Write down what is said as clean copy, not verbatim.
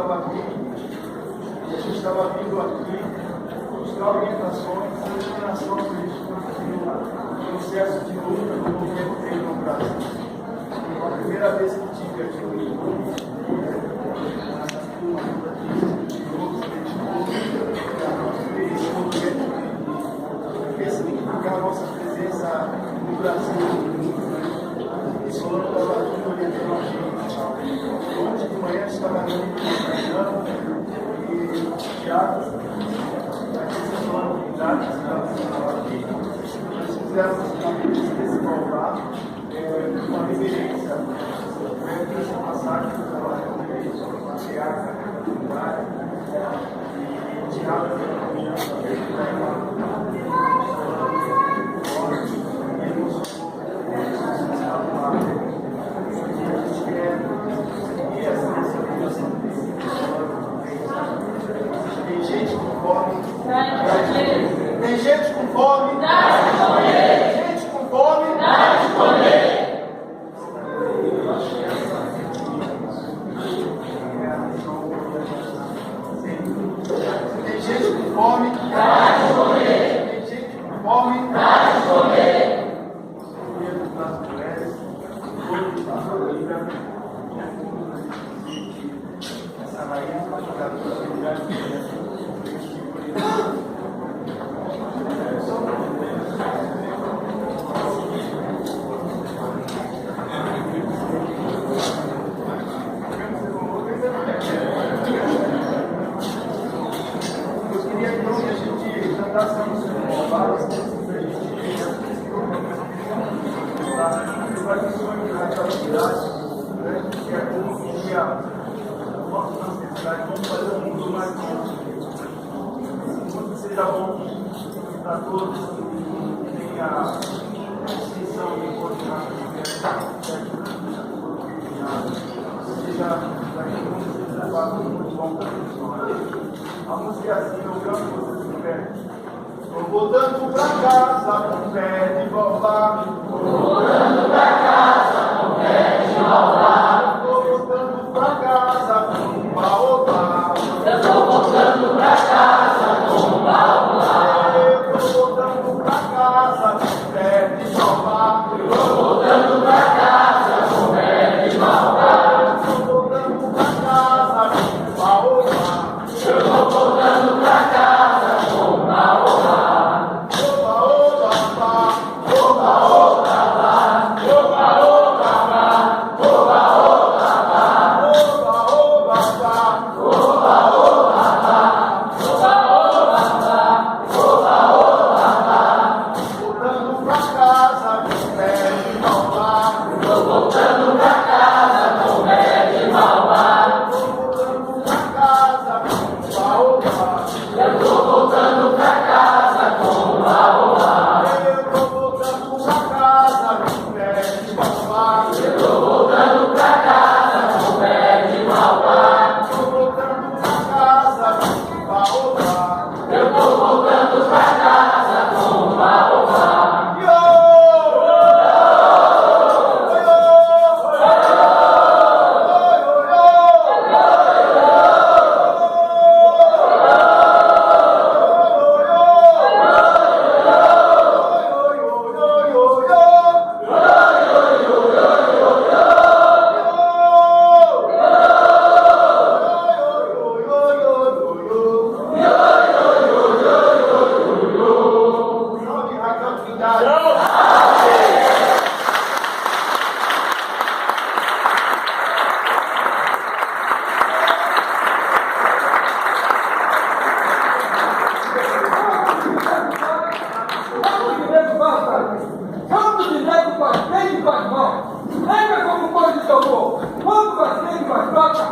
estava aqui, e a gente estava vindo aqui buscar orientações e iluminação política no processo de luta do movimento negro no Brasil. Foi a primeira vez que tive aqui no YouTube, nessa turma de grupos de ressignificar a nossa presença no Brasil. E Solano estava aqui orientando a gente. Ontem de manhã estava aqui e o teatro, a Solano Unidade, nós fizemos esse voltar, uma reverência a essa passagem que estava aqui, sobre a teatro, a comunidade, e o teatro tem gente com fome, tem gente com fome, gente com fome, tem gente com fome, tem gente com fome, das mulheres, todos da família, essa raiz vai jogar toda a vida. Eu queria então que a gente cantasse a música com várias tradições daquela cidade, que é como que dia a nossa necessidade, vamos fazer um mundo mais bom. Que seja bom para todos, que tenha distinção de continuar seja daqui a mundo seja fato muito bom para todos. A música é assim, eu canto vocês no pé. Estou voltando para casa com pé de voltar. Estou voltando para casa com pé de voltar. Estou voltando para casa com um baobá. Eu estou voltando para casa com um baobá. Eu estou voltando para casa com pé de voltar. Eu estou voltando para casa com pé de voltar. Eu estou voltando para casa com um baobá. Eu estou voltando para casa com um baobá. Lembra como o povo de Salvador? Quando você faz troca,